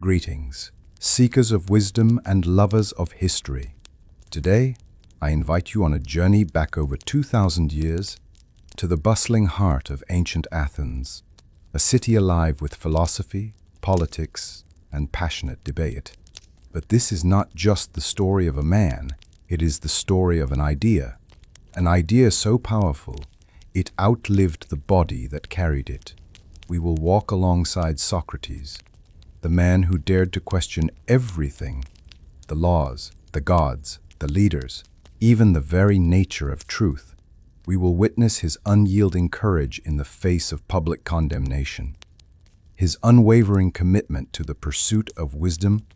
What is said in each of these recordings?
Greetings, seekers of wisdom and lovers of history. Today, I invite you on a journey back over 2,000 years to the bustling heart of ancient Athens, a city alive with philosophy, politics, and passionate debate. But this is not just the story of a man, it is the story of an idea so powerful, it outlived the body that carried it. We will walk alongside Socrates, the man who dared to question everything, the laws, the gods, the leaders, even the very nature of truth. We will witness his unyielding courage in the face of public condemnation, his unwavering commitment to the pursuit of wisdom,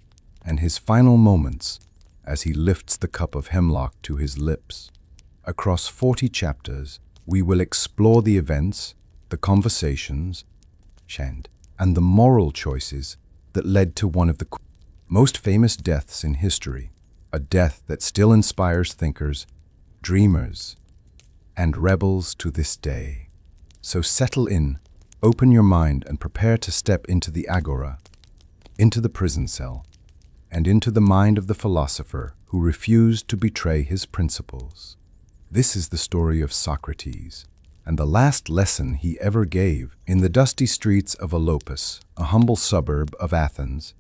and his final moments as he lifts the cup of hemlock to his lips. Across 40 chapters, we will explore the events, the conversations, and the moral choices that led to one of the most famous deaths in history, a death that still inspires thinkers, dreamers, and rebels to this day. So settle in, open your mind, and prepare to step into the agora, into the prison cell, and into the mind of the philosopher who refused to betray his principles. This is the story of Socrates, and the last lesson he ever gave. In the dusty streets of Olopus, a humble suburb of Athens,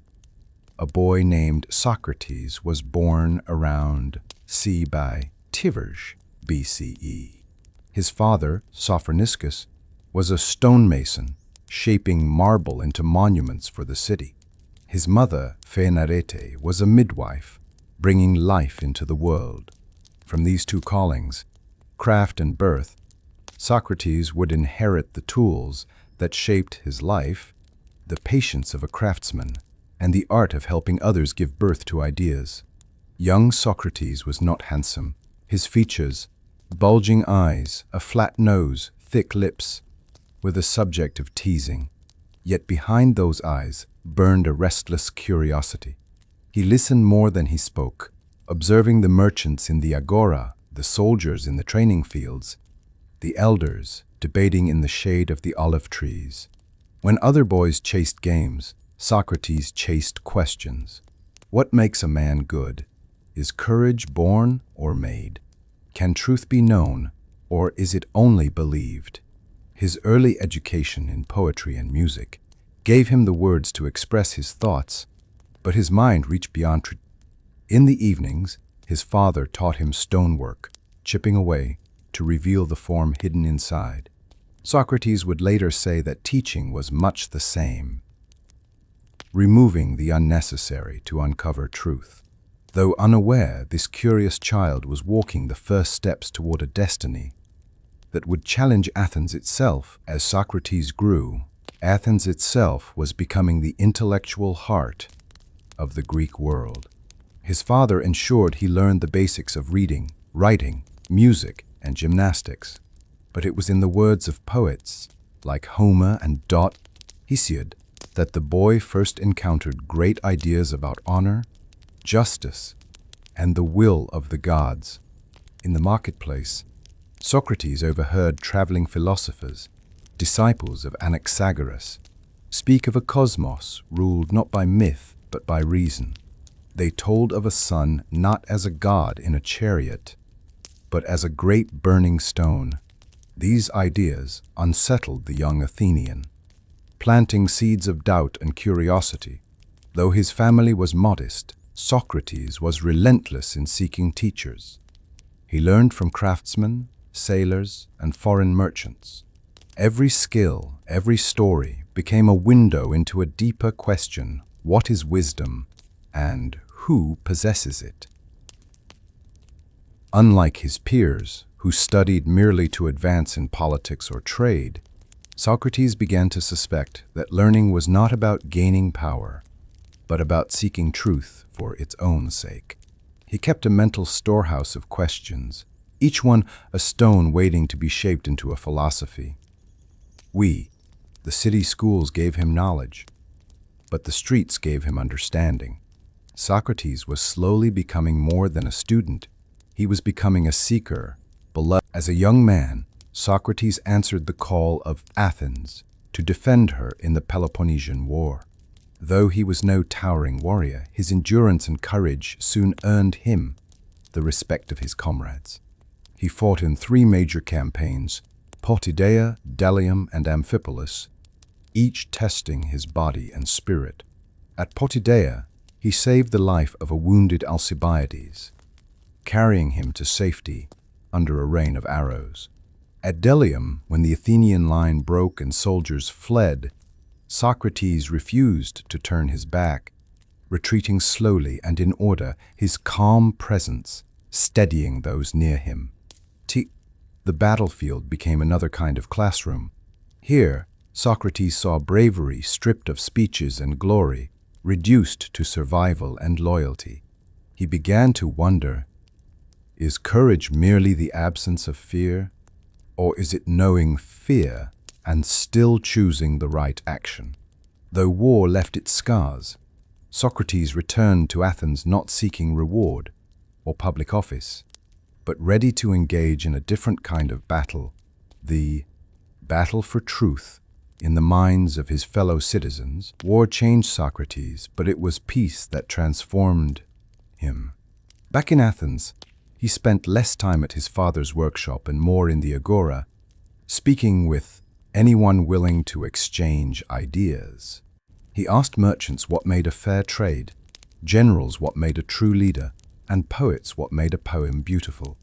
a boy named Socrates was born around c. by Tiverge, BCE. His father, Sophroniskis, was a stonemason, shaping marble into monuments for the city. His mother, Phaenarete, was a midwife, bringing life into the world. From these two callings, craft and birth, Socrates would inherit the tools that shaped his life, the patience of a craftsman, and the art of helping others give birth to ideas. Young Socrates was not handsome. His features, bulging eyes, a flat nose, thick lips, were the subject of teasing. Yet behind those eyes burned a restless curiosity. He listened more than he spoke, observing the merchants in the agora, the soldiers in the training fields, the elders debating in the shade of the olive trees. When other boys chased games, Socrates chased questions. What makes a man good? Is courage born or made? Can truth be known, or is it only believed? His early education in poetry and music gave him the words to express his thoughts, but his mind reached beyond. In the evenings, his father taught him stonework, chipping away to reveal the form hidden inside. Socrates would later say that teaching was much the same, removing the unnecessary to uncover truth. Though unaware, this curious child was walking the first steps toward a destiny that would challenge Athens itself. As Socrates grew, Athens itself was becoming the intellectual heart of the Greek world. His father ensured he learned the basics of reading, writing, music, and gymnastics. But it was in the words of poets like Homer and Hesiod that the boy first encountered great ideas about honor, justice, and the will of the gods. In the marketplace, Socrates overheard traveling philosophers, disciples of Anaxagoras, speak of a cosmos ruled not by myth but by reason. They told of a sun not as a god in a chariot, but as a great burning stone. These ideas unsettled the young Athenian, planting seeds of doubt and curiosity. Though his family was modest, Socrates was relentless in seeking teachers. He learned from craftsmen, sailors, and foreign merchants. Every skill, every story became a window into a deeper question: what is wisdom, and who possesses it? Unlike his peers, who studied merely to advance in politics or trade, Socrates began to suspect that learning was not about gaining power, but about seeking truth for its own sake. He kept a mental storehouse of questions, each one a stone waiting to be shaped into a philosophy. The city schools gave him knowledge, but the streets gave him understanding. Socrates was slowly becoming more than a student. He was becoming a seeker, beloved. As a young man, Socrates answered the call of Athens to defend her in the Peloponnesian War. Though he was no towering warrior, his endurance and courage soon earned him the respect of his comrades. He fought in 3 major campaigns, Potidæa, Delium, and Amphipolis, each testing his body and spirit. At Potidæa, he saved the life of a wounded Alcibiades, carrying him to safety under a rain of arrows. At Delium, when the Athenian line broke and soldiers fled, Socrates refused to turn his back, retreating slowly and in order, his calm presence steadying those near him. The battlefield became another kind of classroom. Here, Socrates saw bravery stripped of speeches and glory, reduced to survival and loyalty. He began to wonder, is courage merely the absence of fear, or is it knowing fear and still choosing the right action? Though war left its scars, Socrates returned to Athens not seeking reward or public office, but ready to engage in a different kind of battle, the battle for truth in the minds of his fellow citizens. War changed Socrates, but it was peace that transformed him. Back in Athens, he spent less time at his father's workshop and more in the agora, speaking with anyone willing to exchange ideas. He asked merchants what made a fair trade, generals what made a true leader, and poets what made a poem beautiful.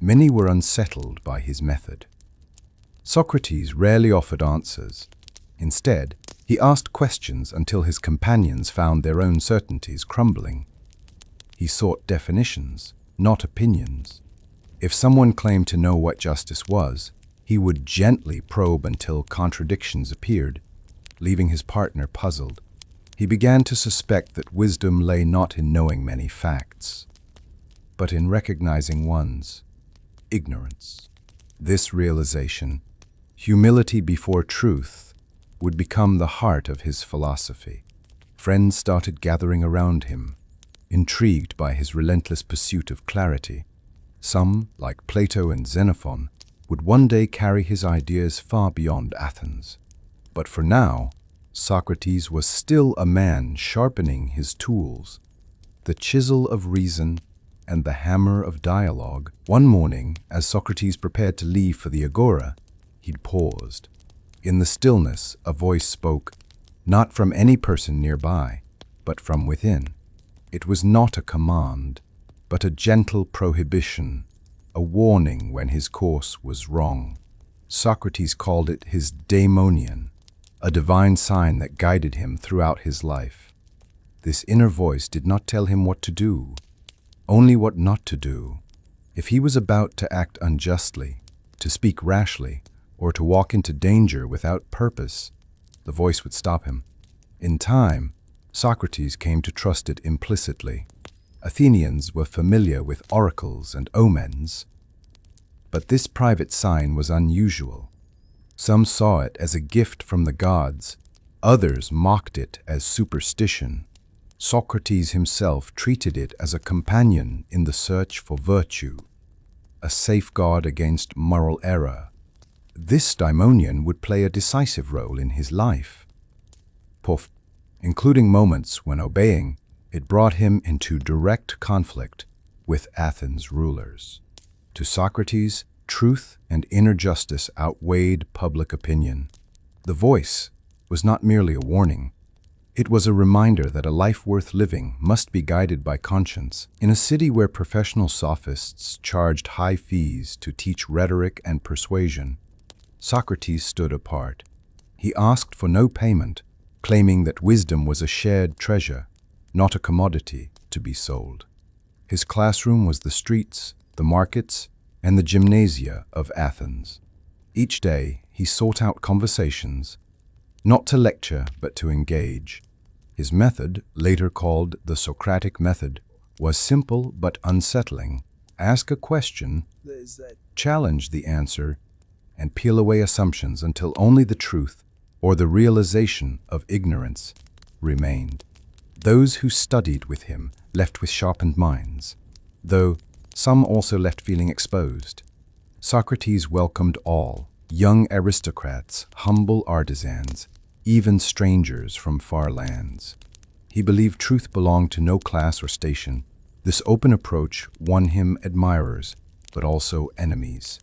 Many were unsettled by his method. Socrates rarely offered answers. Instead, he asked questions until his companions found their own certainties crumbling. He sought definitions, not opinions. If someone claimed to know what justice was, he would gently probe until contradictions appeared, leaving his partner puzzled. He began to suspect that wisdom lay not in knowing many facts, but in recognizing one's ignorance. This realization, humility before truth, would become the heart of his philosophy. Friends started gathering around him, intrigued by his relentless pursuit of clarity. Some, like Plato and Xenophon, would one day carry his ideas far beyond Athens. But for now, Socrates was still a man sharpening his tools, the chisel of reason and the hammer of dialogue. One morning, as Socrates prepared to leave for the agora, he'd paused. In the stillness, a voice spoke, not from any person nearby, but from within. It was not a command, but a gentle prohibition, a warning when his course was wrong. Socrates called it his daemonion, a divine sign that guided him throughout his life. This inner voice did not tell him what to do, only what not to do. If he was about to act unjustly, to speak rashly, or to walk into danger without purpose, the voice would stop him. In time, Socrates came to trust it implicitly. Athenians were familiar with oracles and omens, but this private sign was unusual. Some saw it as a gift from the gods, others mocked it as superstition. Socrates himself treated it as a companion in the search for virtue, a safeguard against moral error. This daemonion would play a decisive role in his life, including moments when obeying, it brought him into direct conflict with Athens' rulers. To Socrates, truth and inner justice outweighed public opinion. The voice was not merely a warning. It was a reminder that a life worth living must be guided by conscience. In a city where professional sophists charged high fees to teach rhetoric and persuasion, Socrates stood apart. He asked for no payment, claiming that wisdom was a shared treasure, not a commodity to be sold. His classroom was the streets, the markets, and the gymnasia of Athens. Each day, he sought out conversations, not to lecture, but to engage. His method, later called the Socratic method, was simple but unsettling. Ask a question, challenge the answer, and peel away assumptions until only the truth or the realization of ignorance remained. Those who studied with him left with sharpened minds, though some also left feeling exposed. Socrates welcomed all, young aristocrats, humble artisans, even strangers from far lands. He believed truth belonged to no class or station. This open approach won him admirers, but also enemies.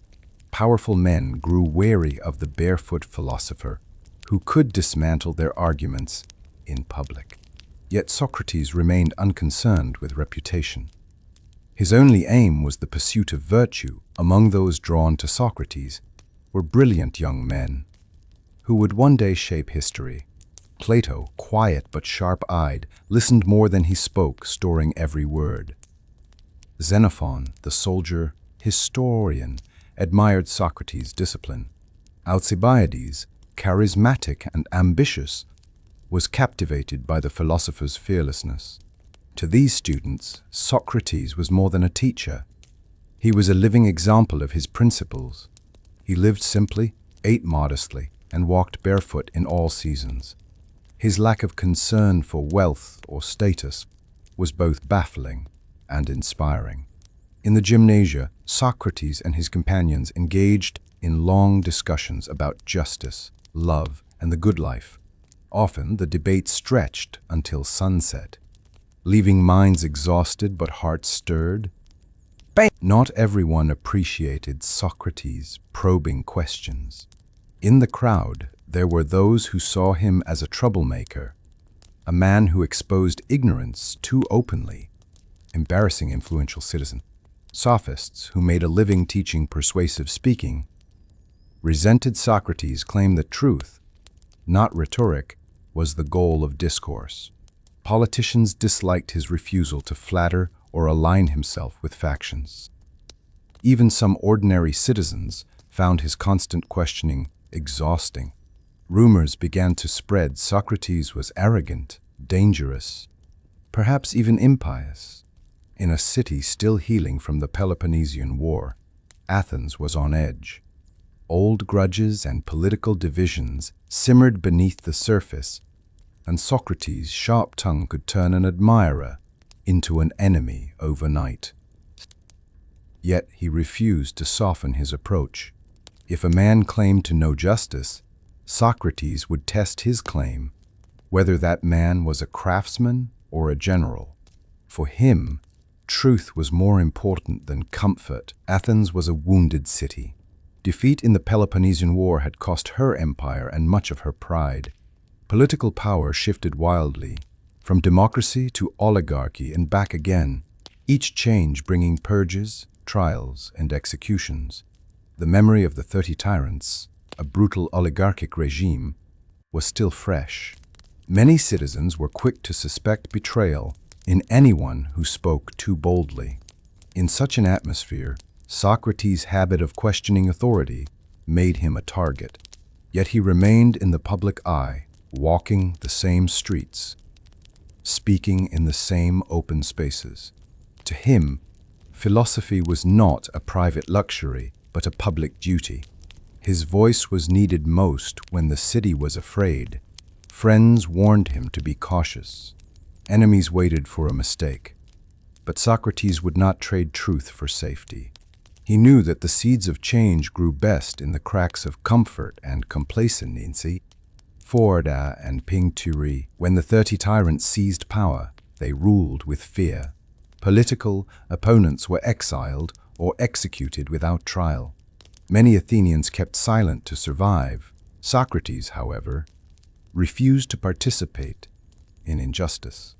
Powerful men grew wary of the barefoot philosopher, who could dismantle their arguments in public. Yet Socrates remained unconcerned with reputation. His only aim was the pursuit of virtue. Among those drawn to Socrates were brilliant young men who would one day shape history. Plato, quiet but sharp-eyed, listened more than he spoke, storing every word. Xenophon, the soldier historian, admired Socrates' discipline. Alcibiades, charismatic and ambitious, was captivated by the philosopher's fearlessness. To these students, Socrates was more than a teacher. He was a living example of his principles. He lived simply, ate modestly, and walked barefoot in all seasons. His lack of concern for wealth or status was both baffling and inspiring. In the gymnasia, Socrates and his companions engaged in long discussions about justice, love, and the good life. Often the debate stretched until sunset, leaving minds exhausted but hearts stirred. Not everyone appreciated Socrates' probing questions. In the crowd, there were those who saw him as a troublemaker, a man who exposed ignorance too openly, embarrassing influential citizen. Sophists, who made a living teaching persuasive speaking, resented Socrates' claim that truth, not rhetoric, was the goal of discourse. Politicians disliked his refusal to flatter or align himself with factions. Even some ordinary citizens found his constant questioning exhausting. Rumors began to spread Socrates was arrogant, dangerous, perhaps even impious. In a city still healing from the Peloponnesian War, Athens was on edge. Old grudges and political divisions simmered beneath the surface, and Socrates' sharp tongue could turn an admirer into an enemy overnight. Yet he refused to soften his approach. If a man claimed to know justice, Socrates would test his claim, whether that man was a craftsman or a general. For him, truth was more important than comfort. Athens was a wounded city. Defeat in the Peloponnesian War had cost her empire and much of her pride. Political power shifted wildly, from democracy to oligarchy and back again, each change bringing purges, trials, and executions. The memory of the 30 Tyrants, a brutal oligarchic regime, was still fresh. Many citizens were quick to suspect betrayal in anyone who spoke too boldly. In such an atmosphere, Socrates' habit of questioning authority made him a target. Yet he remained in the public eye, walking the same streets, speaking in the same open spaces. To him, philosophy was not a private luxury, but a public duty. His voice was needed most when the city was afraid. Friends warned him to be cautious. Enemies waited for a mistake. But Socrates would not trade truth for safety. He knew that the seeds of change grew best in the cracks of comfort and complacency. Forda and Pingturi, when the 30 tyrants seized power, they ruled with fear. Political opponents were exiled or executed without trial. Many Athenians kept silent to survive. Socrates, however, refused to participate in injustice.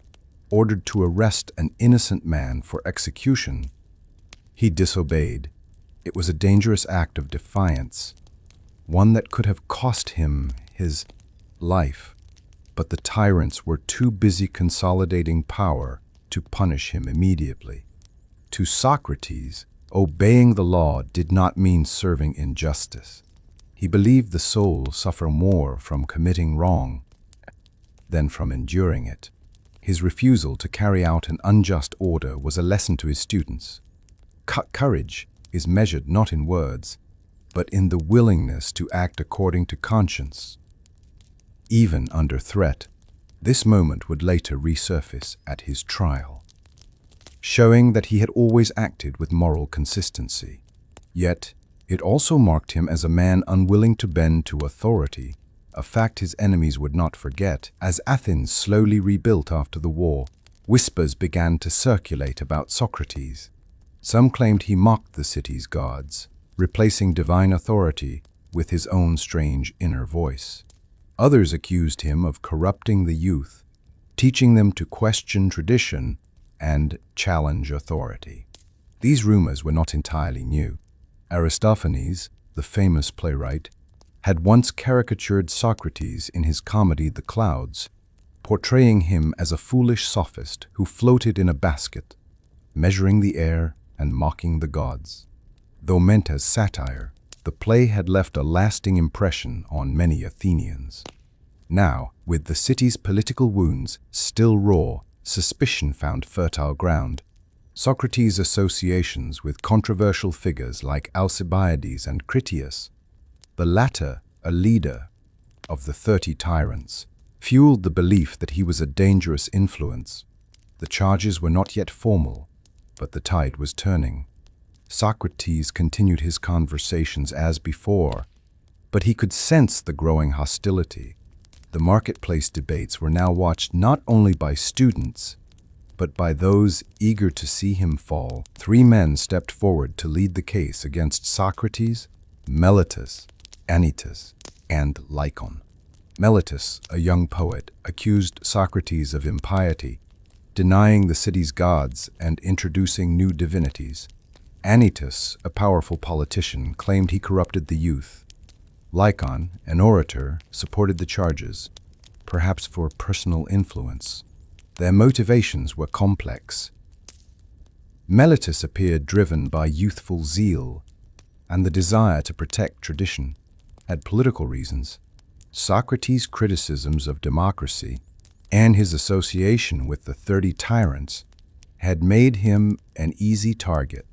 Ordered to arrest an innocent man for execution, he disobeyed. It was a dangerous act of defiance, one that could have cost him his life. But the tyrants were too busy consolidating power to punish him immediately. To Socrates, obeying the law did not mean serving injustice. He believed the soul suffered more from committing wrong than from enduring it. His refusal to carry out an unjust order was a lesson to his students. Courage is measured not in words, but in the willingness to act according to conscience, even under threat. This moment would later resurface at his trial, showing that he had always acted with moral consistency. Yet, it also marked him as a man unwilling to bend to authority, a fact his enemies would not forget. As Athens slowly rebuilt after the war, whispers began to circulate about Socrates. Some claimed he mocked the city's gods, replacing divine authority with his own strange inner voice. Others accused him of corrupting the youth, teaching them to question tradition and challenge authority. These rumors were not entirely new. Aristophanes, the famous playwright, had once caricatured Socrates in his comedy The Clouds, portraying him as a foolish sophist who floated in a basket, measuring the air and mocking the gods. Though meant as satire, the play had left a lasting impression on many Athenians. Now, with the city's political wounds still raw, suspicion found fertile ground. Socrates' associations with controversial figures like Alcibiades and Critias, the latter a leader of the 30 tyrants, fueled the belief that he was a dangerous influence. The charges were not yet formal, but the tide was turning. Socrates continued his conversations as before, but he could sense the growing hostility. The marketplace debates were now watched not only by students, but by those eager to see him fall. 3 men stepped forward to lead the case against Socrates: Meletus, Anytus, and Lycon. Meletus, a young poet, accused Socrates of impiety, denying the city's gods and introducing new divinities. Anytus, a powerful politician, claimed he corrupted the youth. Lycon, an orator, supported the charges, perhaps for personal influence. Their motivations were complex. Meletus appeared driven by youthful zeal and the desire to protect tradition. Had political reasons. Socrates' criticisms of democracy and his association with the 30 tyrants had made him an easy target.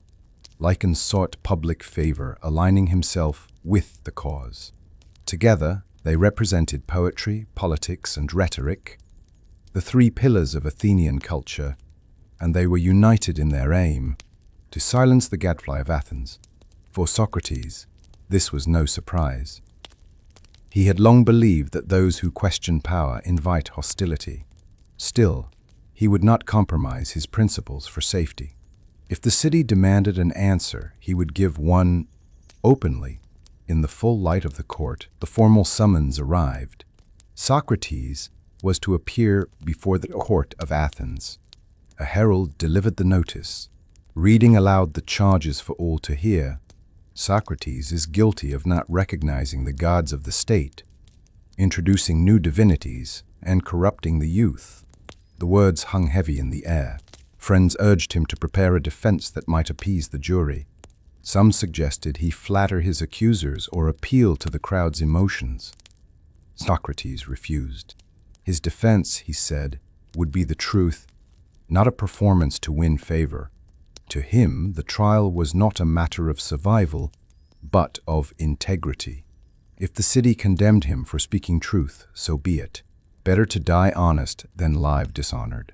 Lycon sought public favor, aligning himself with the cause. Together, they represented poetry, politics, and rhetoric, the 3 pillars of Athenian culture, and they were united in their aim to silence the gadfly of Athens. For Socrates, this was no surprise. He had long believed that those who question power invite hostility. Still, he would not compromise his principles for safety. If the city demanded an answer, he would give one openly. In the full light of the court, the formal summons arrived. Socrates was to appear before the court of Athens. A herald delivered the notice, reading aloud the charges for all to hear. Socrates is guilty of not recognizing the gods of the state, introducing new divinities, and corrupting the youth. The words hung heavy in the air. Friends urged him to prepare a defense that might appease the jury. Some suggested he flatter his accusers or appeal to the crowd's emotions. Socrates refused. His defense, he said, would be the truth, not a performance to win favor. To him, the trial was not a matter of survival, but of integrity. If the city condemned him for speaking truth, so be it. Better to die honest than live dishonored.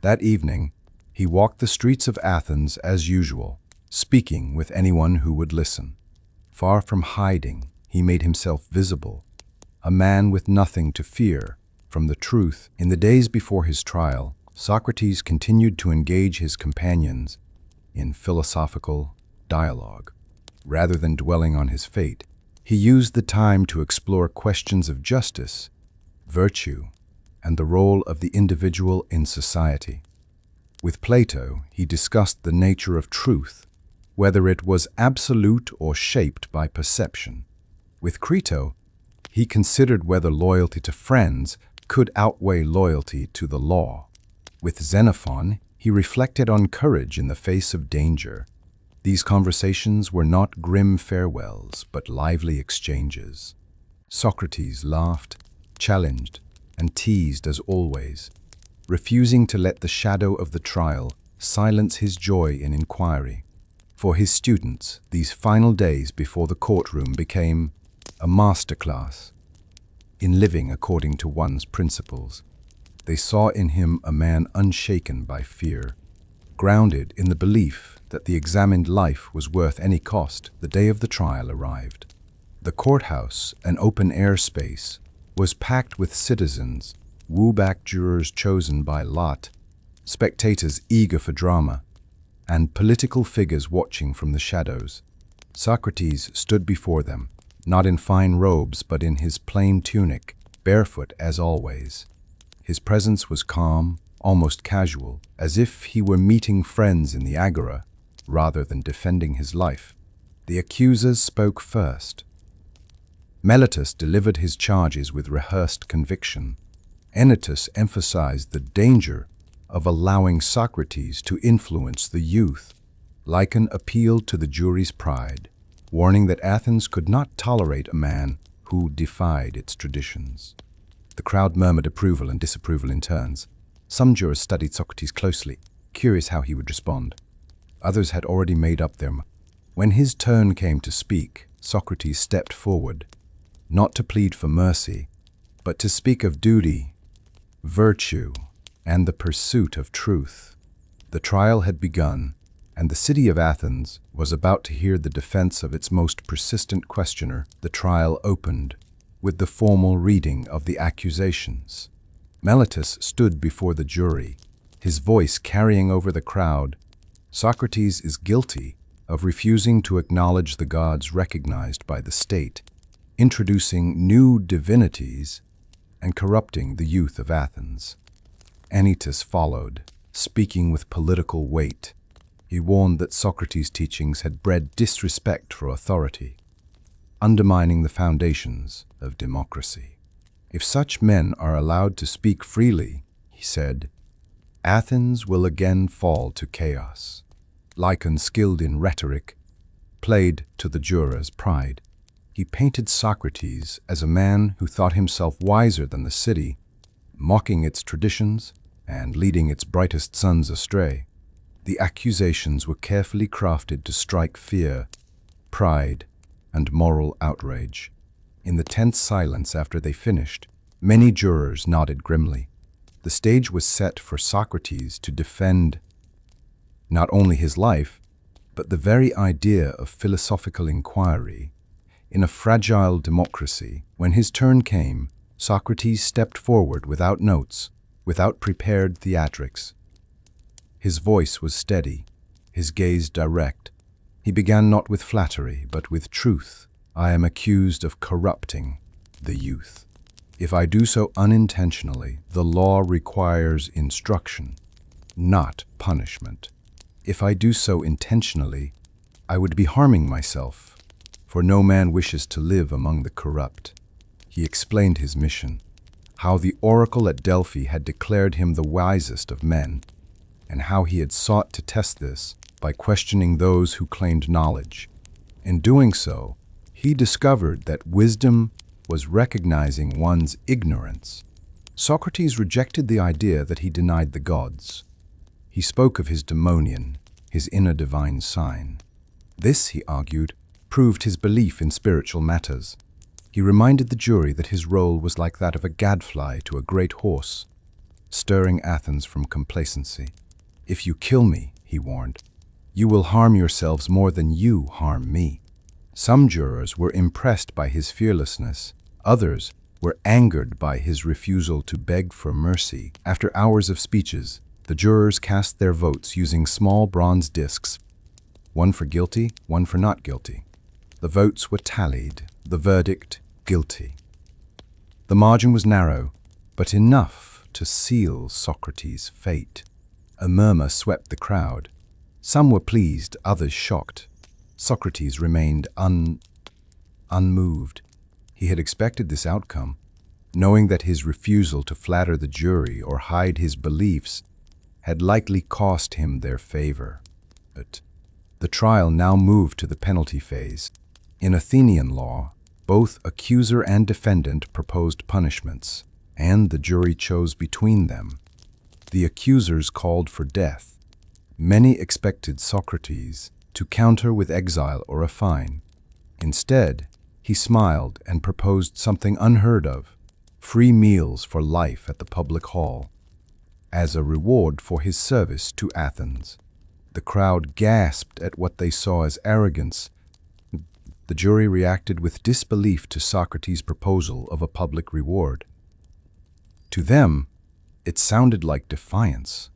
That evening, he walked the streets of Athens as usual, speaking with anyone who would listen. Far from hiding, he made himself visible, a man with nothing to fear from the truth. In the days before his trial, Socrates continued to engage his companions in philosophical dialogue. Rather than dwelling on his fate, he used the time to explore questions of justice, virtue, and the role of the individual in society. With Plato, he discussed the nature of truth, whether it was absolute or shaped by perception. With Crito, he considered whether loyalty to friends could outweigh loyalty to the law. With Xenophon, he reflected on courage in the face of danger. These conversations were not grim farewells, but lively exchanges. Socrates laughed, challenged, and teased as always, refusing to let the shadow of the trial silence his joy in inquiry. For his students, these final days before the courtroom became a masterclass in living according to one's principles. They saw in him a man unshaken by fear, grounded in the belief that the examined life was worth any cost. The day of the trial arrived. The courthouse, an open-air space, was packed with citizens, woo-back jurors chosen by lot, spectators eager for drama, and political figures watching from the shadows. Socrates stood before them, not in fine robes but in his plain tunic, barefoot as always. His presence was calm, almost casual, as if he were meeting friends in the agora, rather than defending his life. The accusers spoke first. Meletus delivered his charges with rehearsed conviction. Anytus emphasized the danger of allowing Socrates to influence the youth. Lycon appealed to the jury's pride, warning that Athens could not tolerate a man who defied its traditions. The crowd murmured approval and disapproval in turns. Some jurors studied Socrates closely, curious how he would respond. Others had already made up their mind. When his turn came to speak, Socrates stepped forward, not to plead for mercy, but to speak of duty, virtue, and the pursuit of truth. The trial had begun, and the city of Athens was about to hear the defense of its most persistent questioner. The trial opened with the formal reading of the accusations. Meletus stood before the jury, his voice carrying over the crowd. Socrates is guilty of refusing to acknowledge the gods recognized by the state, introducing new divinities, and corrupting the youth of Athens. Anytus followed, speaking with political weight. He warned that Socrates' teachings had bred disrespect for authority, undermining the foundations of democracy. If such men are allowed to speak freely, he said, Athens will again fall to chaos. Lycon, skilled in rhetoric, played to the jurors' pride. He painted Socrates as a man who thought himself wiser than the city, mocking its traditions and leading its brightest sons astray. The accusations were carefully crafted to strike fear, pride, and moral outrage. In the tense silence after they finished, many jurors nodded grimly. The stage was set for Socrates to defend not only his life, but the very idea of philosophical inquiry. In a fragile democracy, when his turn came, Socrates stepped forward without notes, without prepared theatrics. His voice was steady, his gaze direct. He began not with flattery, but with truth. I am accused of corrupting the youth. If I do so unintentionally, the law requires instruction, not punishment. If I do so intentionally, I would be harming myself, for no man wishes to live among the corrupt. He explained his mission, how the oracle at Delphi had declared him the wisest of men, and how he had sought to test this by questioning those who claimed knowledge. In doing so, he discovered that wisdom was recognizing one's ignorance. Socrates rejected the idea that he denied the gods. He spoke of his daemonion, his inner divine sign. This, he argued, proved his belief in spiritual matters. He reminded the jury that his role was like that of a gadfly to a great horse, stirring Athens from complacency. If you kill me, he warned, you will harm yourselves more than you harm me. Some jurors were impressed by his fearlessness. Others were angered by his refusal to beg for mercy. After hours of speeches, the jurors cast their votes using small bronze discs, one for guilty, one for not guilty. The votes were tallied, the verdict guilty. The margin was narrow, but enough to seal Socrates' fate. A murmur swept the crowd. Some were pleased, others shocked. Socrates remained unmoved. He had expected this outcome, knowing that his refusal to flatter the jury or hide his beliefs had likely cost him their favor. But the trial now moved to the penalty phase. In Athenian law, both accuser and defendant proposed punishments, and the jury chose between them. The accusers called for death. Many expected Socrates to counter with exile or a fine. Instead, he smiled and proposed something unheard of: free meals for life at the public hall, as a reward for his service to Athens. The crowd gasped at what they saw as arrogance. The jury reacted with disbelief to Socrates' proposal of a public reward. To them, it sounded like defiance.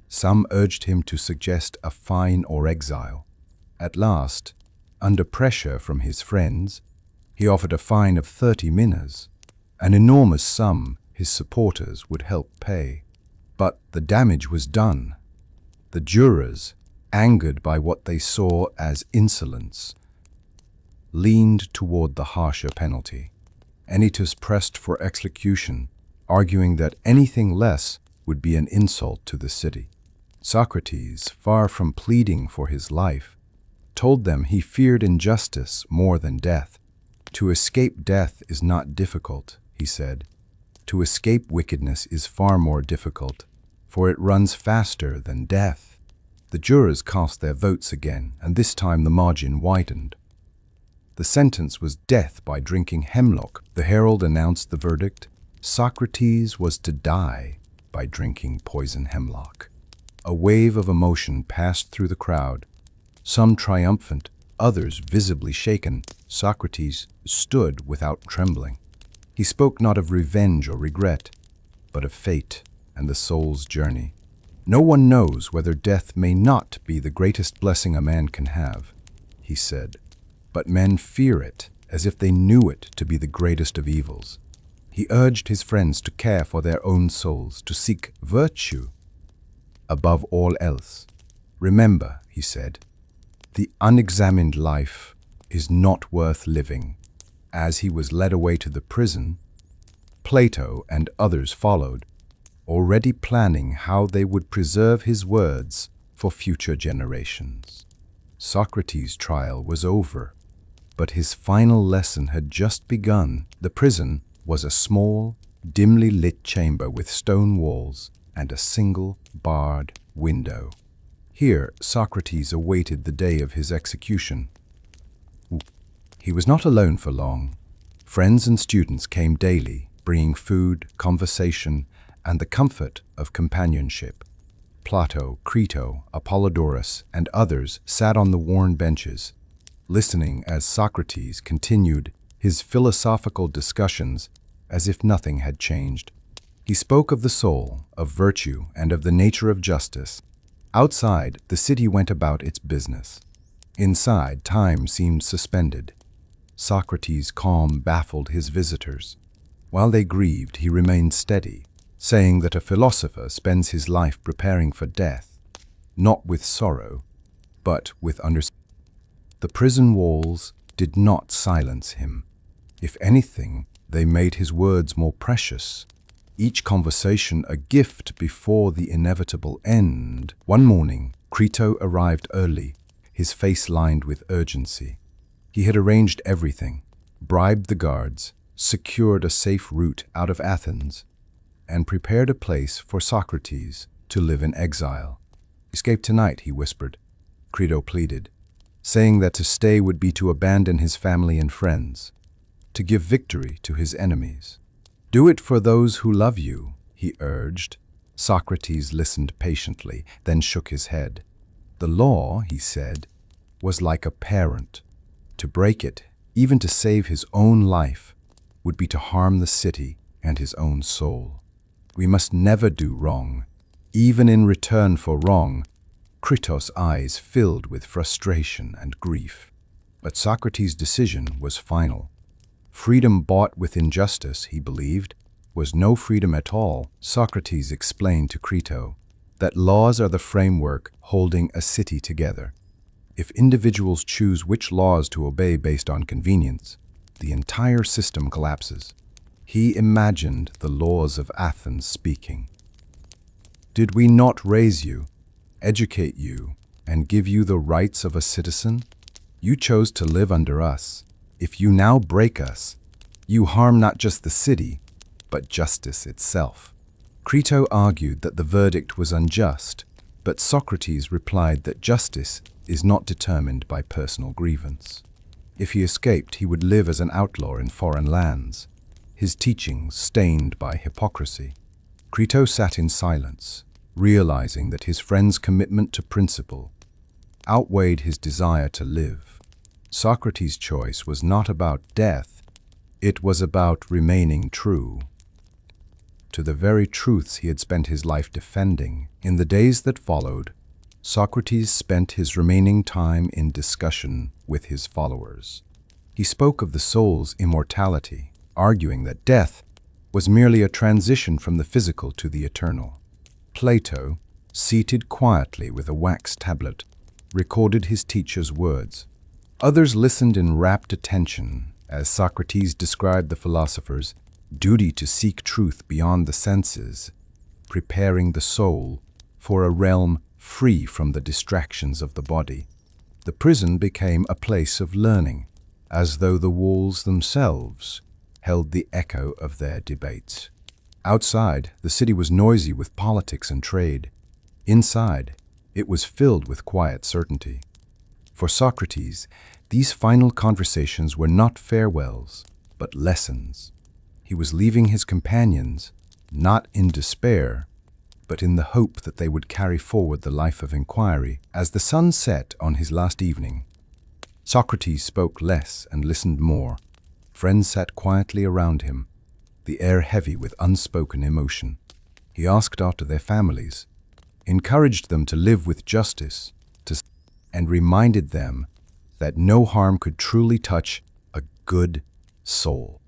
Some urged him to suggest a fine or exile. At last, under pressure from his friends, he offered a fine of 30 minas, an enormous sum his supporters would help pay. But the damage was done. The jurors, angered by what they saw as insolence, leaned toward the harsher penalty. Anytus pressed for execution, arguing that anything less would be an insult to the city. Socrates, far from pleading for his life, told them he feared injustice more than death. To escape death is not difficult, he said. To escape wickedness is far more difficult, for it runs faster than death. The jurors cast their votes again, and this time the margin widened. The sentence was death by drinking hemlock. The herald announced the verdict. Socrates was to die by drinking poison hemlock. A wave of emotion passed through the crowd, some triumphant, others visibly shaken. Socrates stood without trembling. He spoke not of revenge or regret, but of fate and the soul's journey. No one knows whether death may not be the greatest blessing a man can have, he said, but men fear it as if they knew it to be the greatest of evils. He urged his friends to care for their own souls, to seek virtue above all else. Remember, he said, the unexamined life is not worth living. As he was led away to the prison, Plato and others followed, already planning how they would preserve his words for future generations. Socrates' trial was over, but his final lesson had just begun. The prison was a small, dimly lit chamber with stone walls and a single barred window. Here, Socrates awaited the day of his execution. He was not alone for long. Friends and students came daily, bringing food, conversation, and the comfort of companionship. Plato, Crito, Apollodorus, and others sat on the worn benches, listening as Socrates continued his philosophical discussions as if nothing had changed. He spoke of the soul, of virtue, and of the nature of justice. Outside, the city went about its business. Inside, time seemed suspended. Socrates' calm baffled his visitors. While they grieved, he remained steady, saying that a philosopher spends his life preparing for death, not with sorrow, but with understanding. The prison walls did not silence him. If anything, they made his words more precious, each conversation a gift before the inevitable end. One morning, Crito arrived early, his face lined with urgency. He had arranged everything, bribed the guards, secured a safe route out of Athens, and prepared a place for Socrates to live in exile. "Escape tonight," he whispered. Crito pleaded, saying that to stay would be to abandon his family and friends, to give victory to his enemies. "Do it for those who love you," he urged. Socrates listened patiently, then shook his head. The law, he said, was like a parent. To break it, even to save his own life, would be to harm the city and his own soul. We must never do wrong, even in return for wrong. Crito's eyes filled with frustration and grief. But Socrates' decision was final. Freedom bought with injustice, he believed, was no freedom at all. Socrates explained to Crito that laws are the framework holding a city together. If individuals choose which laws to obey based on convenience, the entire system collapses. He imagined the laws of Athens speaking. "Did we not raise you, educate you, and give you the rights of a citizen? You chose to live under us. If you now break us, you harm not just the city, but justice itself." Crito argued that the verdict was unjust, but Socrates replied that justice is not determined by personal grievance. If he escaped, he would live as an outlaw in foreign lands, his teachings stained by hypocrisy. Crito sat in silence, realizing that his friend's commitment to principle outweighed his desire to live. Socrates' choice was not about death, it was about remaining true to the very truths he had spent his life defending. In the days that followed, Socrates spent his remaining time in discussion with his followers. He spoke of the soul's immortality, arguing that death was merely a transition from the physical to the eternal. Plato, seated quietly with a wax tablet, recorded his teacher's words. Others listened in rapt attention as Socrates described the philosopher's duty to seek truth beyond the senses, preparing the soul for a realm free from the distractions of the body. The prison became a place of learning, as though the walls themselves held the echo of their debates. Outside, the city was noisy with politics and trade. Inside, it was filled with quiet certainty. For Socrates, these final conversations were not farewells, but lessons. He was leaving his companions, not in despair, but in the hope that they would carry forward the life of inquiry. As the sun set on his last evening, Socrates spoke less and listened more. Friends sat quietly around him, the air heavy with unspoken emotion. He asked after their families, encouraged them to live with justice, and reminded them that no harm could truly touch a good soul.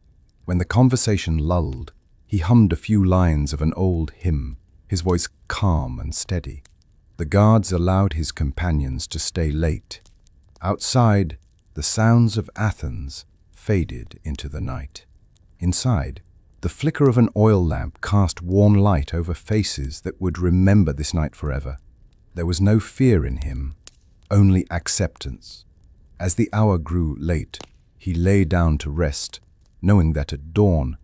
When the conversation lulled, he hummed a few lines of an old hymn, his voice calm and steady. The guards allowed his companions to stay late. Outside, the sounds of Athens faded into the night. Inside, the flicker of an oil lamp cast warm light over faces that would remember this night forever. There was no fear in him, only acceptance. As the hour grew late, he lay down to rest, knowing that at dawn,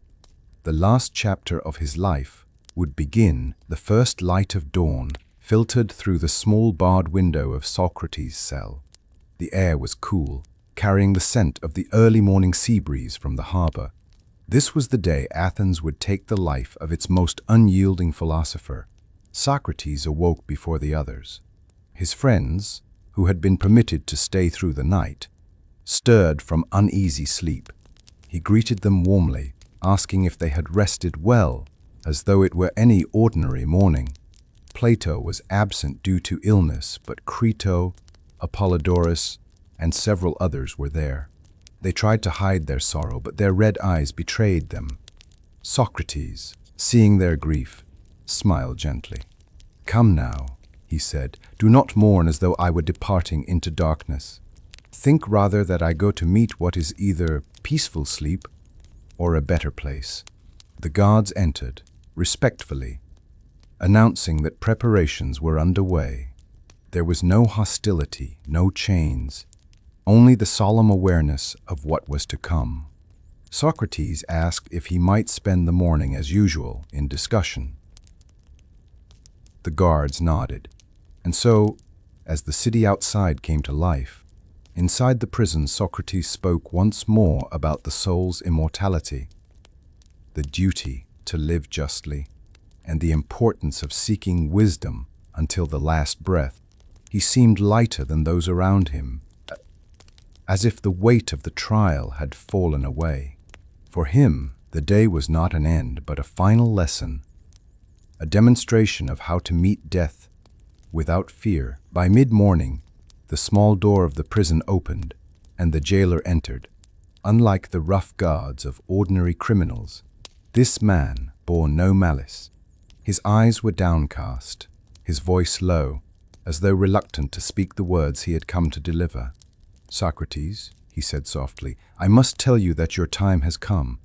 the last chapter of his life would begin. The first light of dawn filtered through the small barred window of Socrates' cell. The air was cool, carrying the scent of the early morning sea breeze from the harbor. This was the day Athens would take the life of its most unyielding philosopher. Socrates awoke before the others. His friends, who had been permitted to stay through the night, stirred from uneasy sleep. He greeted them warmly, asking if they had rested well, as though it were any ordinary morning. Plato was absent due to illness, but Crito, Apollodorus, and several others were there. They tried to hide their sorrow, but their red eyes betrayed them. Socrates, seeing their grief, smiled gently. "Come now," he said, "do not mourn as though I were departing into darkness. Think rather that I go to meet what is either peaceful sleep or a better place." The guards entered, respectfully, announcing that preparations were underway. There was no hostility, no chains, only the solemn awareness of what was to come. Socrates asked if he might spend the morning as usual in discussion. The guards nodded, and so, as the city outside came to life, inside the prison Socrates spoke once more about the soul's immortality, the duty to live justly, and the importance of seeking wisdom until the last breath. He seemed lighter than those around him, as if the weight of the trial had fallen away. For him, the day was not an end, but a final lesson, a demonstration of how to meet death without fear. By mid-morning, the small door of the prison opened, and the jailer entered. Unlike the rough guards of ordinary criminals, this man bore no malice. His eyes were downcast, his voice low, as though reluctant to speak the words he had come to deliver. "Socrates," he said softly, "I must tell you that your time has come.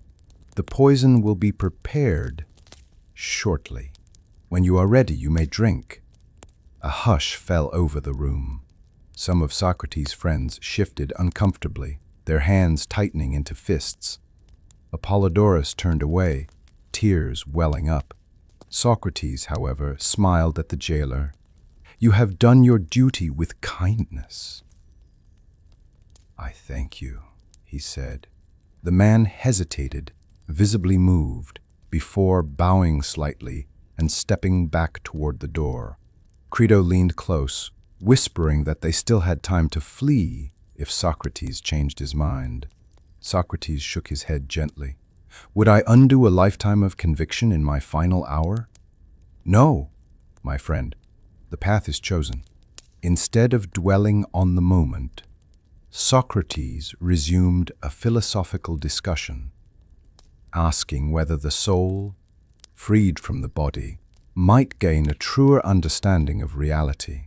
The poison will be prepared shortly. When you are ready, you may drink." A hush fell over the room. Some of Socrates' friends shifted uncomfortably, their hands tightening into fists. Apollodorus turned away, tears welling up. Socrates, however, smiled at the jailer. "You have done your duty with kindness." "I thank you," he said. The man hesitated, visibly moved, before bowing slightly and stepping back toward the door. Crito leaned close, whispering that they still had time to flee if Socrates changed his mind. Socrates shook his head gently. Would I undo a lifetime of conviction in my final hour? No, my friend. The path is chosen. Instead of dwelling on the moment, Socrates resumed a philosophical discussion, asking whether the soul, freed from the body, might gain a truer understanding of reality.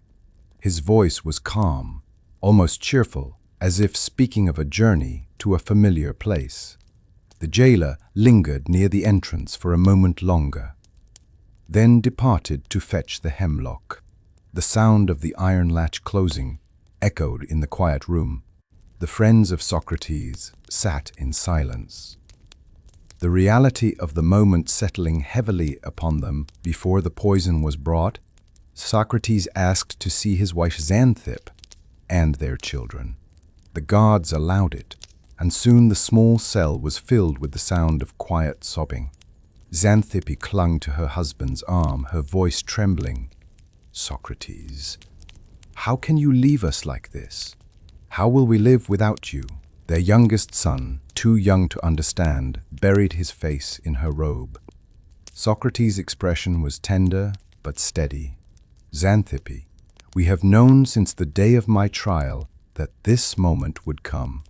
His voice was calm, almost cheerful, as if speaking of a journey to a familiar place. The jailer lingered near the entrance for a moment longer, then departed to fetch the hemlock. The sound of the iron latch closing echoed in the quiet room. The friends of Socrates sat in silence, the reality of the moment settling heavily upon them. Before the poison was brought, Socrates asked to see his wife Xanthippe and their children. The gods allowed it, and soon the small cell was filled with the sound of quiet sobbing. Xanthippe clung to her husband's arm, her voice trembling. Socrates, how can you leave us like this? How will we live without you? Their youngest son, too young to understand, buried his face in her robe. Socrates' expression was tender but steady. Xanthippe, we have known since the day of my trial that this moment would come.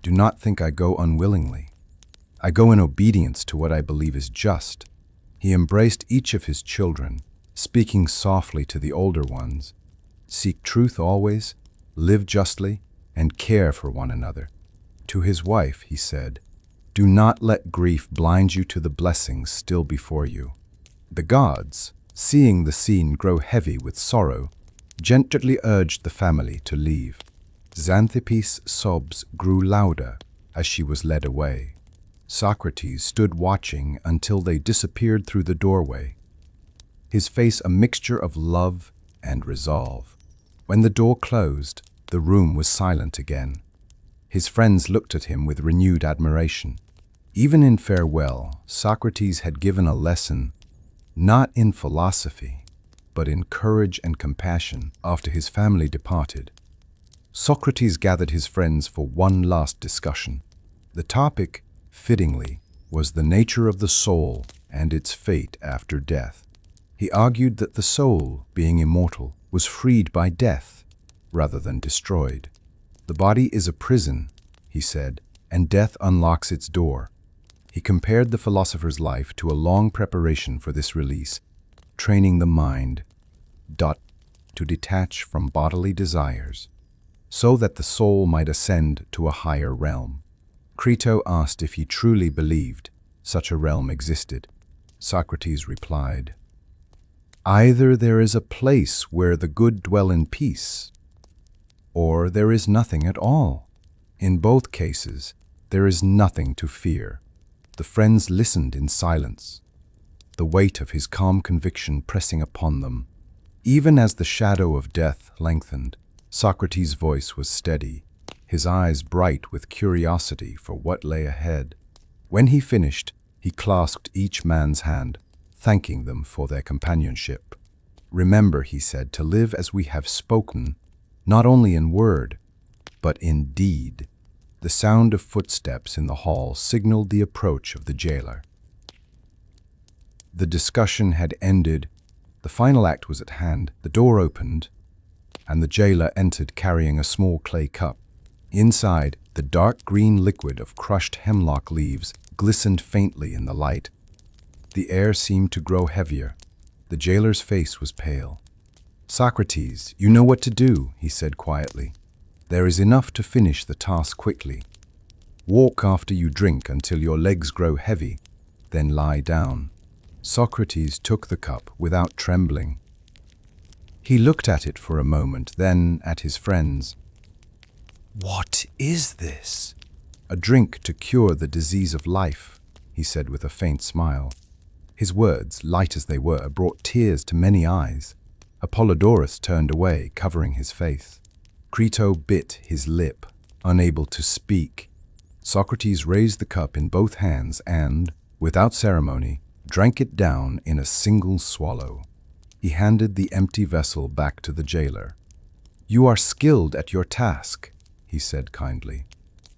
Do not think I go unwillingly. I go in obedience to what I believe is just. He embraced each of his children, speaking softly to the older ones. Seek truth always, live justly, and care for one another. To his wife, he said, do not let grief blind you to the blessings still before you. The gods, seeing the scene grow heavy with sorrow, gently urged the family to leave. Xanthippe's sobs grew louder as she was led away. Socrates stood watching until they disappeared through the doorway, his face a mixture of love and resolve. When the door closed, the room was silent again. His friends looked at him with renewed admiration. Even in farewell, Socrates had given a lesson, not in philosophy, but in courage and compassion. After his family departed, Socrates gathered his friends for one last discussion. The topic, fittingly, was the nature of the soul and its fate after death. He argued that the soul, being immortal, was freed by death rather than destroyed. The body is a prison, he said, and death unlocks its door. He compared the philosopher's life to a long preparation for this release, training the mind to detach from bodily desires, so that the soul might ascend to a higher realm. Crito asked if he truly believed such a realm existed. Socrates replied, either there is a place where the good dwell in peace, or there is nothing at all. In both cases, there is nothing to fear. The friends listened in silence, the weight of his calm conviction pressing upon them. Even as the shadow of death lengthened, Socrates' voice was steady, his eyes bright with curiosity for what lay ahead. When he finished, he clasped each man's hand, thanking them for their companionship. Remember, he said, to live as we have spoken, not only in word, but in deed. The sound of footsteps in the hall signaled the approach of the jailer. The discussion had ended. The final act was at hand. The door opened, and the jailer entered carrying a small clay cup. Inside, the dark green liquid of crushed hemlock leaves glistened faintly in the light. The air seemed to grow heavier. The jailer's face was pale. Socrates, you know what to do, he said quietly. There is enough to finish the task quickly. Walk after you drink until your legs grow heavy, then lie down. Socrates took the cup without trembling. He looked at it for a moment, then at his friends. What is this? A drink to cure the disease of life, he said with a faint smile. His words, light as they were, brought tears to many eyes. Apollodorus turned away, covering his face. Crito bit his lip, unable to speak. Socrates raised the cup in both hands and, without ceremony, drank it down in a single swallow. He handed the empty vessel back to the jailer. You are skilled at your task, he said kindly.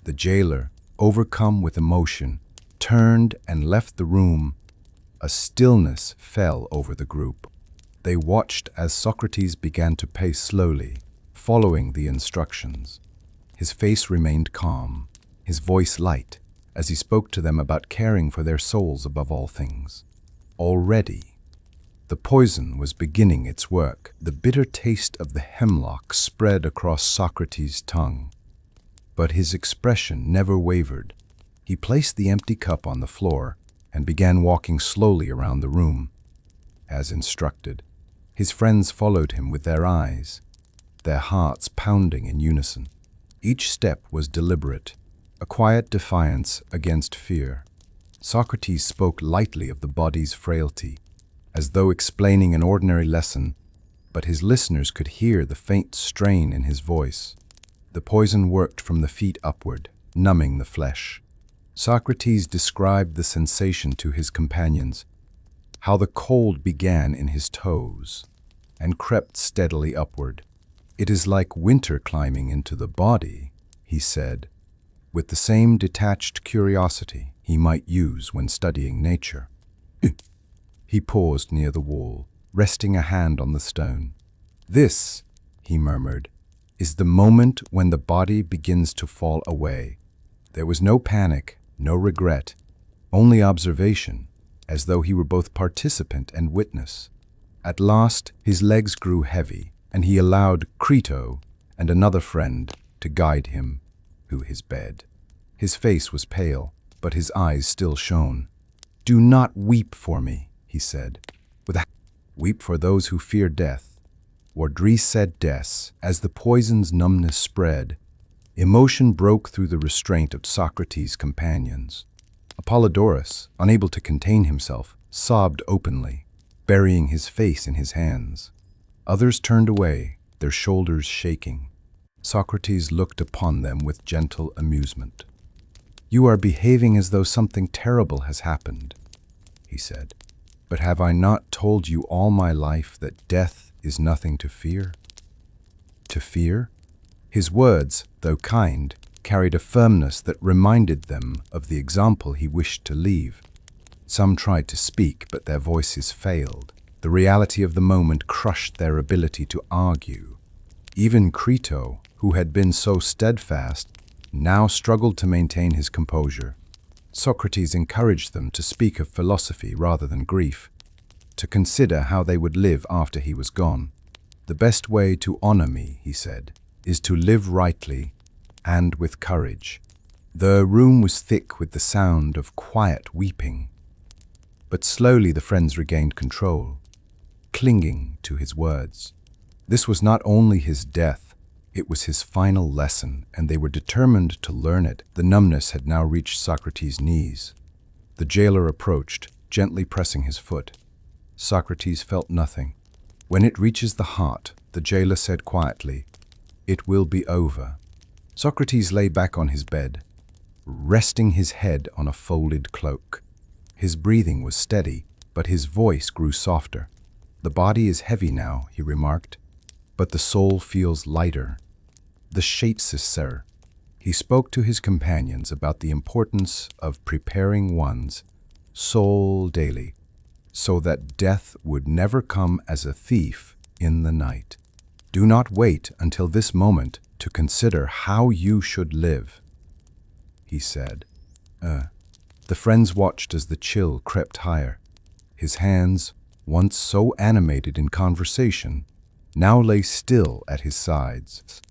The jailer, overcome with emotion, turned and left the room. A stillness fell over the group. They watched as Socrates began to pace slowly, following the instructions. His face remained calm, his voice light, as he spoke to them about caring for their souls above all things. Already, the poison was beginning its work. The bitter taste of the hemlock spread across Socrates' tongue. But his expression never wavered. He placed the empty cup on the floor and began walking slowly around the room. As instructed, his friends followed him with their eyes, their hearts pounding in unison. Each step was deliberate, a quiet defiance against fear. Socrates spoke lightly of the body's frailty, as though explaining an ordinary lesson, but his listeners could hear the faint strain in his voice. The poison worked from the feet upward, numbing the flesh. Socrates described the sensation to his companions, how the cold began in his toes and crept steadily upward. "It is like winter climbing into the body," he said, with the same detached curiosity he might use when studying nature. He paused near the wall, resting a hand on the stone. "This," he murmured, "is the moment when the body begins to fall away." There was no panic, no regret, only observation, as though he were both participant and witness. At last, his legs grew heavy, and he allowed Crito and another friend to guide him to his bed. His face was pale, but his eyes still shone. "Do not weep for me," he said. "Weep for those who fear death." Wardris said des. As the poison's numbness spread, emotion broke through the restraint of Socrates' companions. Apollodorus, unable to contain himself, sobbed openly, burying his face in his hands. Others turned away, their shoulders shaking. Socrates looked upon them with gentle amusement. "You are behaving as though something terrible has happened," he said. "But have I not told you all my life that death is nothing to fear?" To fear? His words, though kind, carried a firmness that reminded them of the example he wished to leave. Some tried to speak, but their voices failed. The reality of the moment crushed their ability to argue. Even Crito, who had been so steadfast, now struggled to maintain his composure. Socrates encouraged them to speak of philosophy rather than grief, to consider how they would live after he was gone. "The best way to honor me," he said, "is to live rightly and with courage." The room was thick with the sound of quiet weeping. But slowly the friends regained control, clinging to his words. This was not only his death, it was his final lesson, and they were determined to learn it. The numbness had now reached Socrates' knees. The jailer approached, gently pressing his foot. Socrates felt nothing. "When it reaches the heart," the jailer said quietly, "it will be over." Socrates lay back on his bed, resting his head on a folded cloak. His breathing was steady, but his voice grew softer. "The body is heavy now," he remarked, "but the soul feels lighter. The shaitsis, sir." He spoke to his companions about the importance of preparing one's soul daily, so that death would never come as a thief in the night. "Do not wait until this moment to consider how you should live," he said. The friends watched as the chill crept higher. His hands, once so animated in conversation, now lay still at his sides.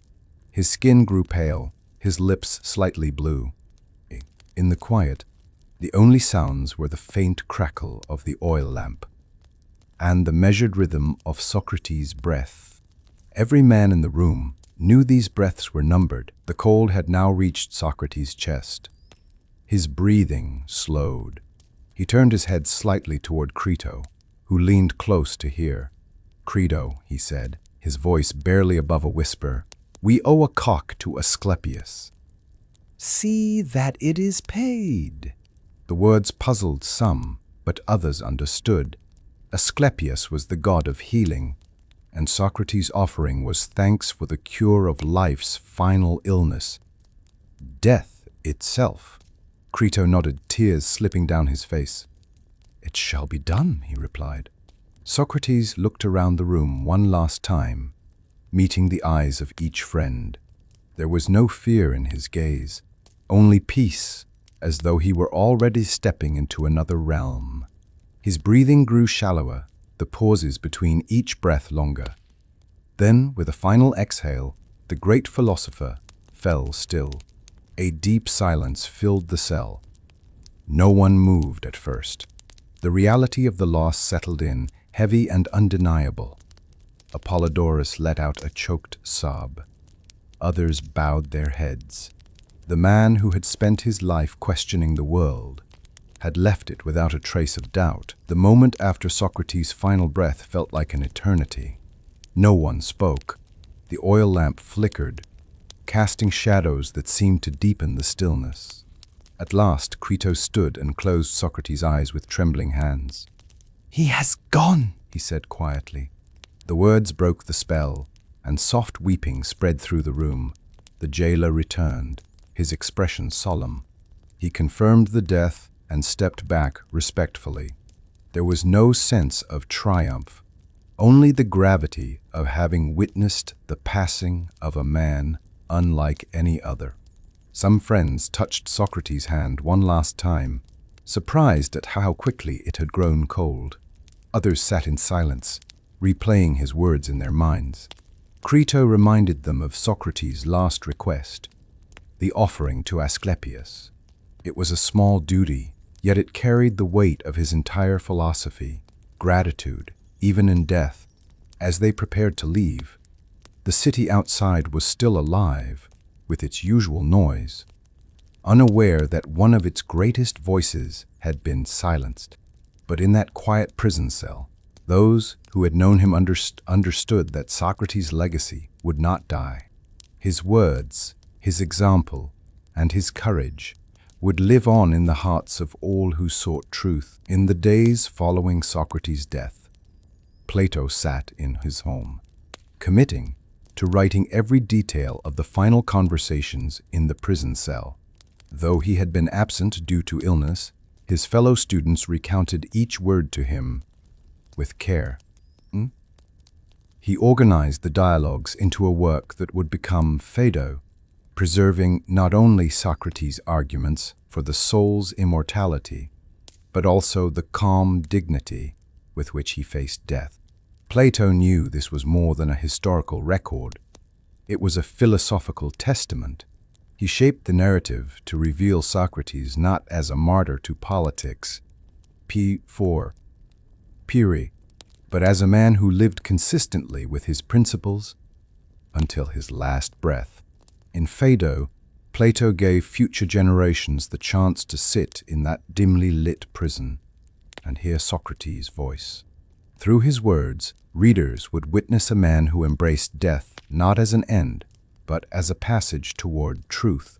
His skin grew pale, his lips slightly blue. In the quiet, the only sounds were the faint crackle of the oil lamp and the measured rhythm of Socrates' breath. Every man in the room knew these breaths were numbered. The cold had now reached Socrates' chest. His breathing slowed. He turned his head slightly toward Crito, who leaned close to hear. "Crito," he said, his voice barely above a whisper, "we owe a cock to Asclepius. See that it is paid." The words puzzled some, but others understood. Asclepius was the god of healing, and Socrates' offering was thanks for the cure of life's final illness, death itself. Crito nodded, tears slipping down his face. "It shall be done," he replied. Socrates looked around the room one last time, meeting the eyes of each friend. There was no fear in his gaze, only peace, as though he were already stepping into another realm. His breathing grew shallower, the pauses between each breath longer. Then, with a final exhale, the great philosopher fell still. A deep silence filled the cell. No one moved at first. The reality of the loss settled in, heavy and undeniable. Apollodorus let out a choked sob. Others bowed their heads. The man who had spent his life questioning the world had left it without a trace of doubt. The moment after Socrates' final breath felt like an eternity. No one spoke. The oil lamp flickered, casting shadows that seemed to deepen the stillness. At last, Crito stood and closed Socrates' eyes with trembling hands. "He has gone," he said quietly. The words broke the spell, and soft weeping spread through the room. The jailer returned, his expression solemn. He confirmed the death and stepped back respectfully. There was no sense of triumph, only the gravity of having witnessed the passing of a man unlike any other. Some friends touched Socrates' hand one last time, surprised at how quickly it had grown cold. Others sat in silence, replaying his words in their minds. Crito reminded them of Socrates' last request, the offering to Asclepius. It was a small duty, yet it carried the weight of his entire philosophy, gratitude, even in death. As they prepared to leave, the city outside was still alive, with its usual noise, unaware that one of its greatest voices had been silenced. But in that quiet prison cell, those who had known him understood that Socrates' legacy would not die. His words, his example, and his courage would live on in the hearts of all who sought truth. In the days following Socrates' death, Plato sat in his home, committing to writing every detail of the final conversations in the prison cell. Though he had been absent due to illness, his fellow students recounted each word to him with care. He organized the dialogues into a work that would become Phaedo, preserving not only Socrates' arguments for the soul's immortality, but also the calm dignity with which he faced death. Plato knew this was more than a historical record. It was a philosophical testament. He shaped the narrative to reveal Socrates not as a martyr to politics, p4, piri, but as a man who lived consistently with his principles until his last breath. In Phaedo, Plato gave future generations the chance to sit in that dimly lit prison and hear Socrates' voice. Through his words, readers would witness a man who embraced death not as an end, but as a passage toward truth.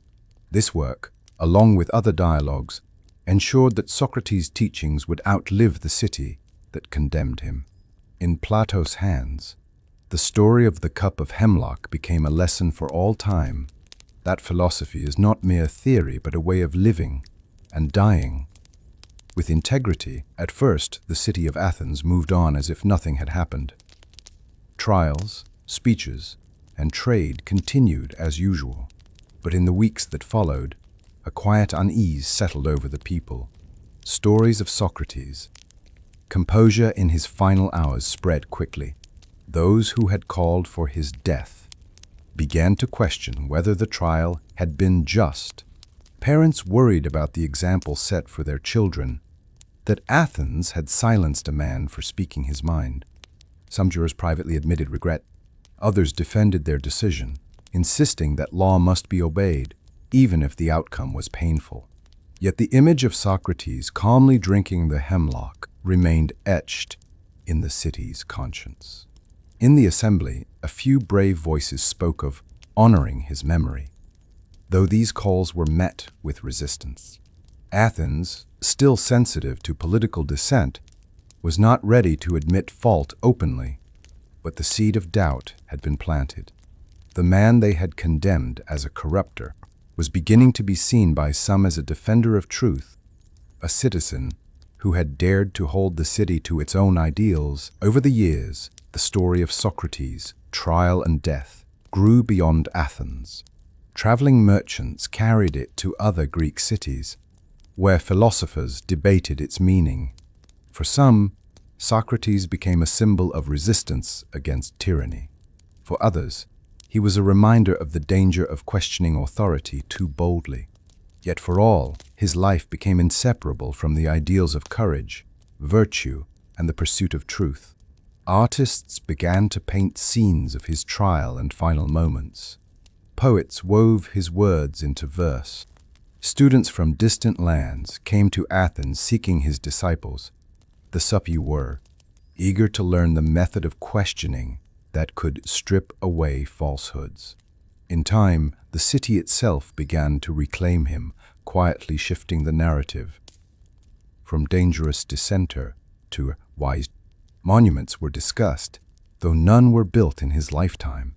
This work, along with other dialogues, ensured that Socrates' teachings would outlive the city that condemned him. In Plato's hands, the story of the cup of Hemlock became a lesson for all time. That philosophy is not mere theory, but a way of living and dying with integrity. At first, the city of Athens moved on as if nothing had happened. Trials, speeches, and trade continued as usual. But in the weeks that followed, a quiet unease settled over the people. Stories of Socrates' composure in his final hours spread quickly. Those who had called for his death began to question whether the trial had been just. Parents worried about the example set for their children, that Athens had silenced a man for speaking his mind. Some jurors privately admitted regret. Others defended their decision, insisting that law must be obeyed, even if the outcome was painful. Yet the image of Socrates calmly drinking the hemlock remained etched in the city's conscience. In the assembly, a few brave voices spoke of honoring his memory, though these calls were met with resistance. Athens, still sensitive to political dissent, was not ready to admit fault openly. but the seed of doubt had been planted. The man they had condemned as a corrupter was beginning to be seen by some as a defender of truth, a citizen who had dared to hold the city to its own ideals. Over the years, the story of Socrates' trial and death grew beyond Athens. Traveling merchants carried it to other Greek cities, where philosophers debated its meaning. For some, Socrates became a symbol of resistance against tyranny. For others, he was a reminder of the danger of questioning authority too boldly. Yet for all, his life became inseparable from the ideals of courage, virtue, and the pursuit of truth. Artists began to paint scenes of his trial and final moments. Poets wove his words into verse. Students from distant lands came to Athens seeking his disciples. The suppi were, eager to learn the method of questioning that could strip away falsehoods. In time, the city itself began to reclaim him, quietly shifting the narrative. From dangerous dissenter to wise monuments were discussed, though none were built in his lifetime.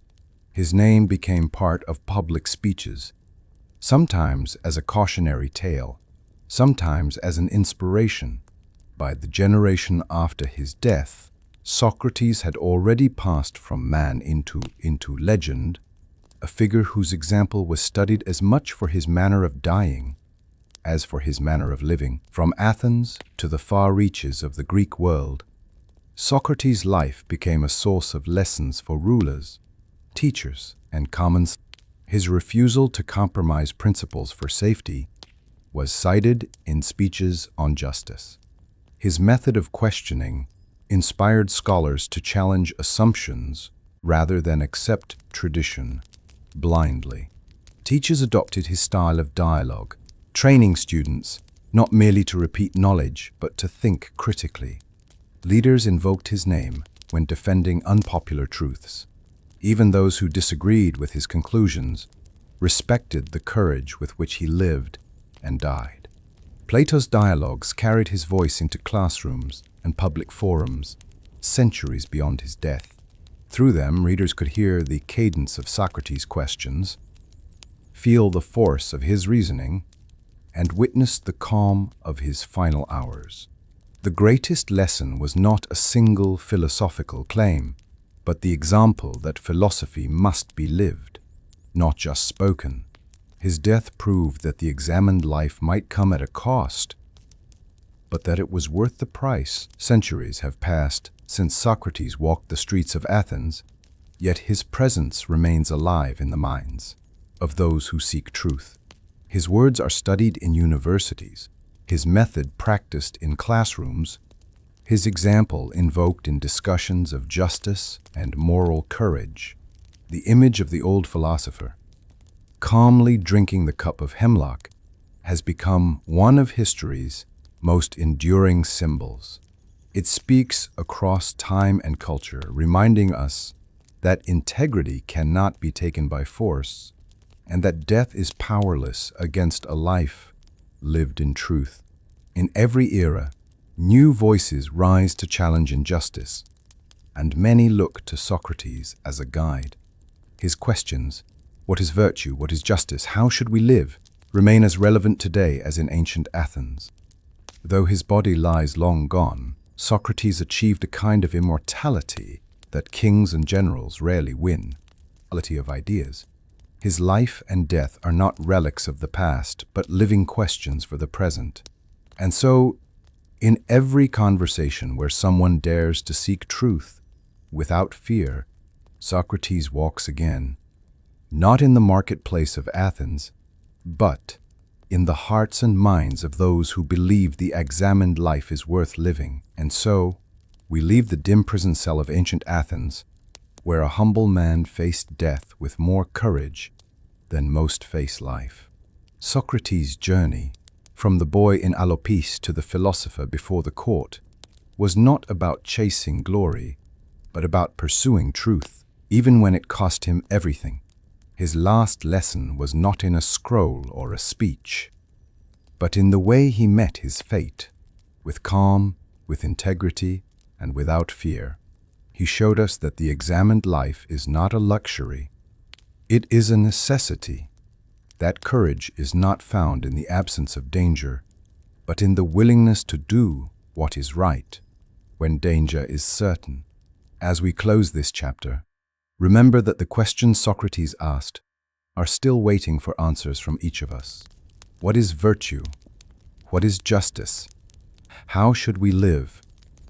His name became part of public speeches, sometimes as a cautionary tale, sometimes as an inspiration. By the generation after his death, Socrates had already passed from man into legend, a figure whose example was studied as much for his manner of dying as for his manner of living. From Athens to the far reaches of the Greek world, Socrates' life became a source of lessons for rulers, teachers, and commons. His refusal to compromise principles for safety was cited in speeches on justice. His method of questioning inspired scholars to challenge assumptions rather than accept tradition blindly. Teachers adopted his style of dialogue, training students not merely to repeat knowledge but to think critically. Leaders invoked his name when defending unpopular truths. Even those who disagreed with his conclusions respected the courage with which he lived and died. Plato's dialogues carried his voice into classrooms and public forums, centuries beyond his death. Through them, readers could hear the cadence of Socrates' questions, feel the force of his reasoning, and witness the calm of his final hours. The greatest lesson was not a single philosophical claim, but the example that philosophy must be lived, not just spoken. His death proved that the examined life might come at a cost, but that it was worth the price. Centuries have passed since Socrates walked the streets of Athens, yet his presence remains alive in the minds of those who seek truth. His words are studied in universities, his method practiced in classrooms, his example invoked in discussions of justice and moral courage. The image of the old philosopher, calmly drinking the cup of hemlock, has become one of history's most enduring symbols. It speaks across time and culture, reminding us that integrity cannot be taken by force, and that death is powerless against a life lived in truth. In every era, new voices rise to challenge injustice, and many look to Socrates as a guide. His questions, what is virtue, what is justice, how should we live, remain as relevant today as in ancient Athens. Though his body lies long gone, Socrates achieved a kind of immortality that kings and generals rarely win, immortality of ideas. His life and death are not relics of the past, but living questions for the present. And so, in every conversation where someone dares to seek truth without fear, Socrates walks again, not in the marketplace of Athens, but in the hearts and minds of those who believe the examined life is worth living. And so, we leave the dim prison cell of ancient Athens, where a humble man faced death with more courage than most face life. Socrates' journey, from the boy in Alkaloid to the philosopher before the court, was not about chasing glory, but about pursuing truth, even when it cost him everything. His last lesson was not in a scroll or a speech, but in the way he met his fate, with calm, with integrity, and without fear. He showed us that the examined life is not a luxury, it is a necessity. That courage is not found in the absence of danger, but in the willingness to do what is right when danger is certain. As we close this chapter, remember that the questions Socrates asked are still waiting for answers from each of us. What is virtue? What is justice? How should we live?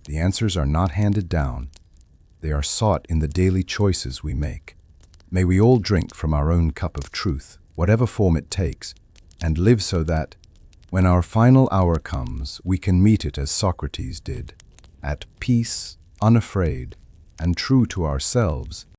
The answers are not handed down. They are sought in the daily choices we make. May we all drink from our own cup of truth, whatever form it takes, and live so that, when our final hour comes, we can meet it as Socrates did, at peace, unafraid, and true to ourselves